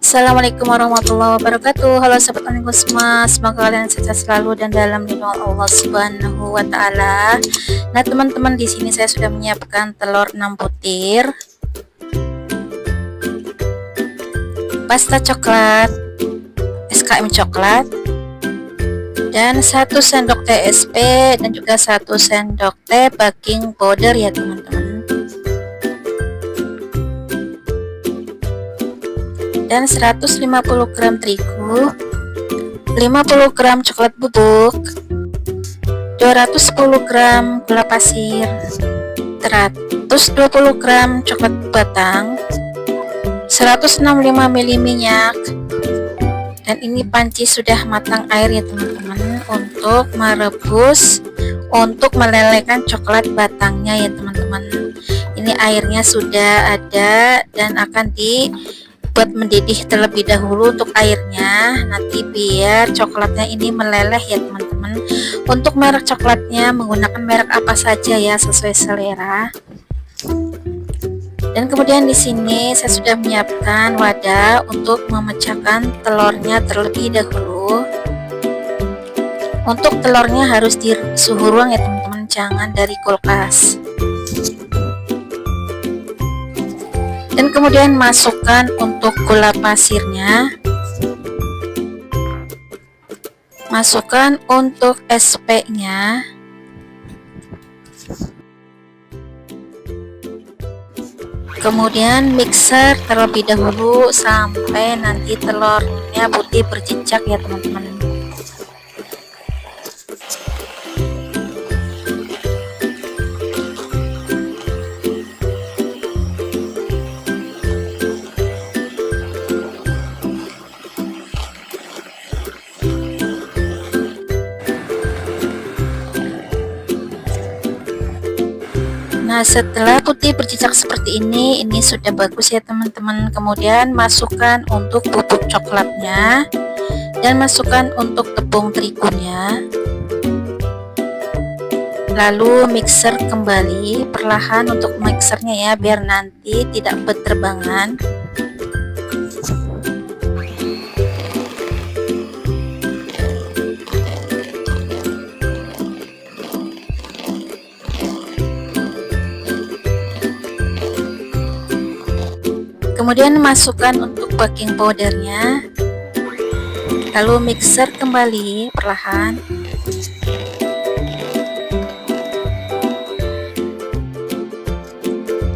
Assalamualaikum warahmatullahi wabarakatuh. Halo sahabat Kusma, semoga kalian sehat selalu dan dalam lindungan Allah Subhanahu wa taala. Nah, teman-teman, di sini saya sudah menyiapkan telur 6 butir, pasta coklat, SKM coklat, dan 1 sendok teh SP dan juga 1 sendok teh baking powder ya teman-teman. Dan 150 gram terigu, 50 gram coklat bubuk, 210 gram gula pasir, 120 gram coklat batang, 165 ml minyak. Dan ini panci sudah matang air ya teman-teman, untuk merebus, untuk melelehkan coklat batangnya ya teman-teman. Ini airnya sudah ada dan akan buat mendidih terlebih dahulu untuk airnya, nanti biar coklatnya ini meleleh ya teman-teman. Untuk merek coklatnya menggunakan merek apa saja ya, sesuai selera. Dan kemudian di sini saya sudah menyiapkan wadah untuk memecahkan telurnya terlebih dahulu. Untuk telurnya harus di suhu ruang ya teman-teman, jangan dari kulkas. Dan kemudian masukkan untuk gula pasirnya, masukkan untuk SP nya, kemudian mixer terlebih dahulu sampai nanti telurnya putih berjejak ya teman-teman. Nah, setelah putih berjejak seperti ini sudah bagus ya teman-teman. Kemudian masukkan untuk bubuk coklatnya dan masukkan untuk tepung terigunya. Lalu mixer kembali perlahan untuk mixernya ya, biar nanti tidak berterbangan. Kemudian masukkan untuk baking powdernya, lalu mixer kembali perlahan.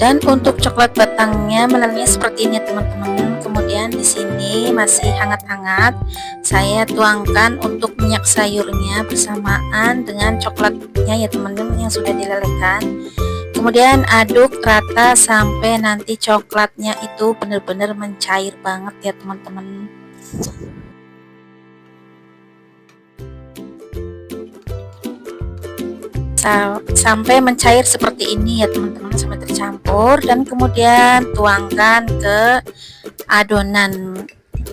Dan untuk coklat batangnya melalui seperti ini teman-teman. Kemudian di sini masih hangat-hangat, saya tuangkan untuk minyak sayurnya bersamaan dengan coklatnya ya teman-teman yang sudah dilelehkan. Kemudian aduk rata sampai nanti coklatnya itu benar-benar mencair banget ya teman-teman. Sampai mencair seperti ini ya teman-teman, sampai tercampur. Dan kemudian tuangkan ke adonan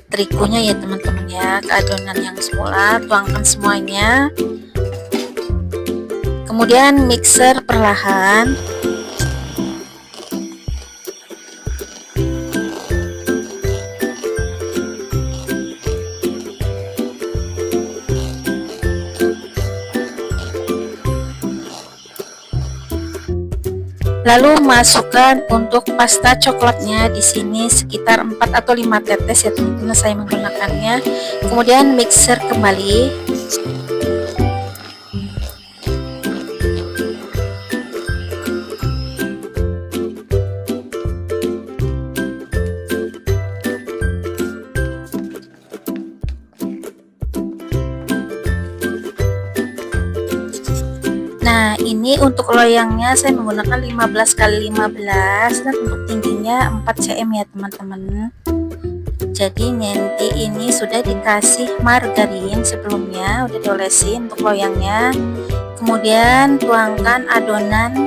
terigunya ya teman-teman ya, ke adonan yang semula, tuangkan semuanya. Kemudian mixer perlahan. Lalu masukkan untuk pasta coklatnya, di sini sekitar 4 atau 5 tetes ya teman-teman saya menggunakannya. Kemudian mixer kembali. Nah, ini untuk loyangnya saya menggunakan 15 x 15 dan untuk tingginya 4 cm ya teman-teman. Jadi nanti ini sudah dikasih margarin sebelumnya, udah diolesin untuk loyangnya. Kemudian tuangkan adonan.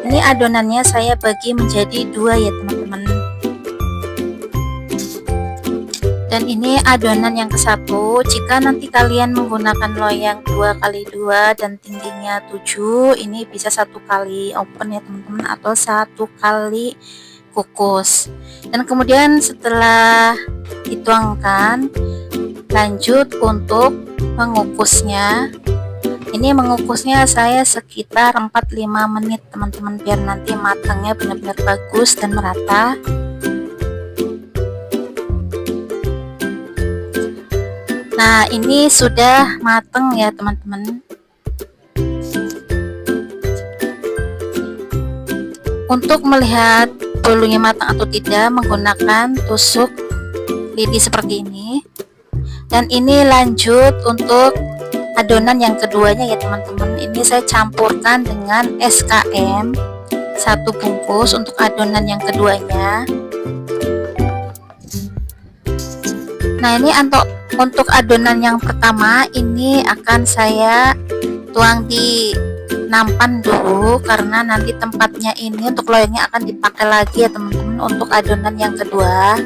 Ini adonannya saya bagi menjadi 2 ya teman-teman. Dan ini adonan yang ke-1. Jika nanti kalian menggunakan loyang 2x2 dan tingginya 7, ini bisa 1 kali open ya teman-teman, atau 1 kali dikukus. Dan kemudian setelah dituangkan, lanjut untuk mengukusnya. Ini mengukusnya saya sekitar 4-5 menit teman-teman, biar nanti matangnya benar-benar bagus dan merata. Nah, ini sudah matang ya teman-teman. Untuk melihat bolunya matang atau tidak, menggunakan tusuk lidi seperti ini. Dan ini lanjut untuk adonan yang keduanya ya teman-teman. Ini saya campurkan dengan SKM 1 bungkus untuk adonan yang keduanya. Nah, ini untuk adonan yang pertama ini akan saya tuang di nampan dulu, karena nanti tempatnya ini untuk loyangnya akan dipakai lagi ya teman-teman untuk adonan yang kedua.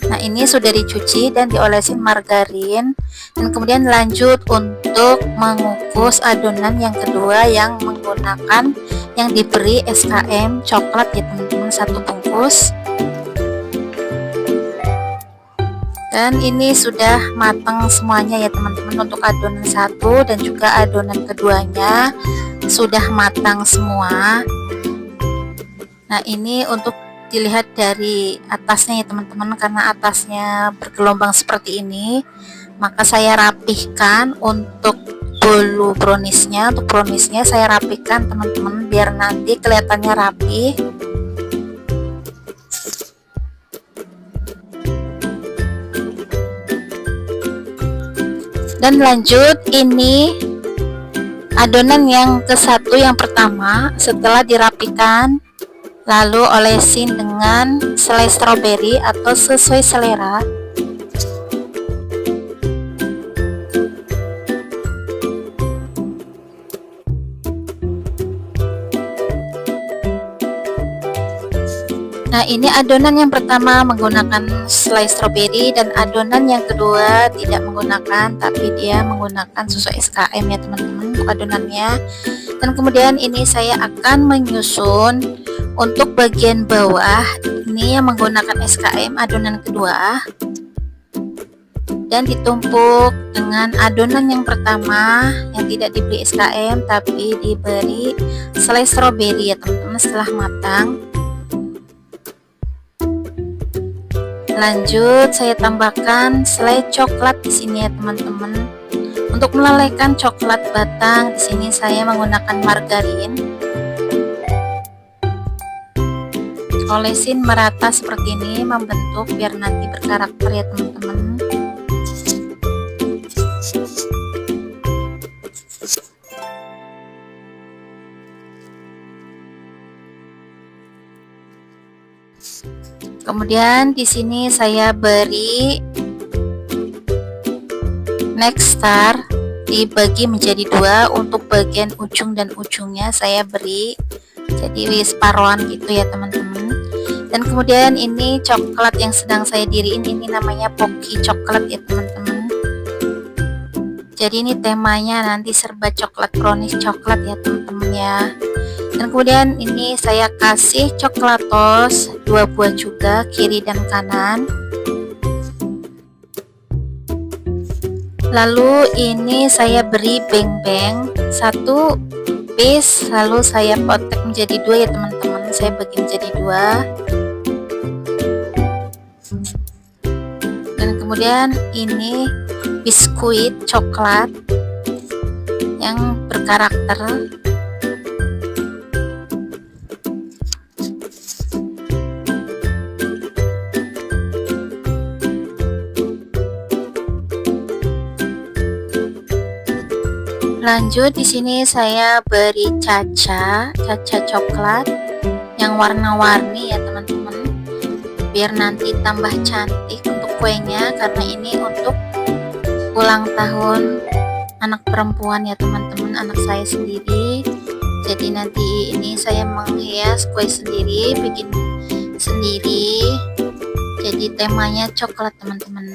Nah, ini sudah dicuci dan diolesin margarin, dan kemudian lanjut untuk mengukus adonan yang kedua yang menggunakan yang diberi SKM coklat ya teman-teman, 1 bungkus. Dan ini sudah matang semuanya ya teman-teman, untuk adonan 1 dan juga adonan keduanya sudah matang semua. Nah, ini untuk dilihat dari atasnya ya teman-teman, karena atasnya bergelombang seperti ini, maka saya rapihkan untuk bolu browniesnya. Untuk browniesnya saya rapihkan teman-teman, biar nanti kelihatannya rapi. Dan lanjut, ini adonan yang ke-1 yang pertama. Setelah dirapikan, lalu olesin dengan selai stroberi atau sesuai selera. Nah, ini adonan yang pertama menggunakan selai stroberi, dan adonan yang kedua tidak menggunakan, tapi dia menggunakan susu SKM ya teman-teman untuk adonannya. Dan kemudian ini saya akan menyusun untuk bagian bawah, ini yang menggunakan SKM adonan kedua, dan ditumpuk dengan adonan yang pertama yang tidak diberi SKM tapi diberi selai stroberi ya teman-teman setelah matang. Lanjut saya tambahkan selai coklat di sini ya teman-teman. Untuk melalaikan coklat batang, di sini saya menggunakan margarin. Olesin merata seperti ini, membentuk biar nanti berkarakter ya teman-teman. Kemudian di sini saya beri nectar, dibagi menjadi 2. Untuk bagian ujung dan ujungnya saya beri jadi separuhan gitu ya teman-teman. Dan kemudian ini coklat yang sedang saya diriin, ini namanya Pocky coklat ya teman-teman. Jadi ini temanya nanti serba coklat, brownies coklat ya teman-teman ya. Dan kemudian ini saya kasih coklatos 2 buah juga, kiri dan kanan. Lalu ini saya beri beng-beng 1 piece, lalu saya potek menjadi 2 ya teman-teman. Saya bagi menjadi 2. Dan kemudian ini biskuit coklat yang berkarakter. Lanjut di sini saya beri caca coklat yang warna-warni ya teman-teman, biar nanti tambah cantik untuk kuenya, karena ini untuk ulang tahun anak perempuan ya teman-teman, anak saya sendiri. Jadi nanti ini saya menghias kue sendiri, bikin sendiri, jadi temanya coklat teman-teman.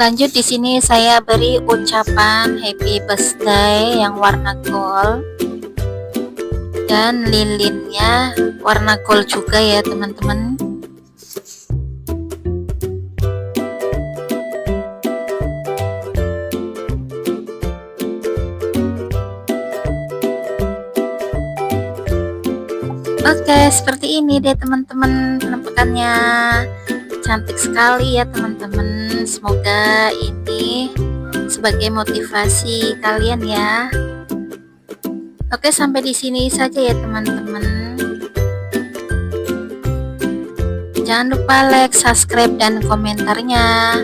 Lanjut di sini saya beri ucapan happy birthday yang warna gold dan lilinnya warna gold juga ya teman-teman. Oke, seperti ini deh teman-teman penampakannya. Cantik sekali ya teman-teman. Semoga ini sebagai motivasi kalian ya. Oke, sampai di sini saja ya teman-teman. Jangan lupa like, subscribe, dan komentarnya.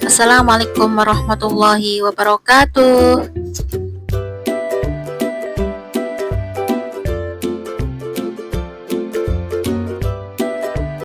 Assalamualaikum warahmatullahi wabarakatuh.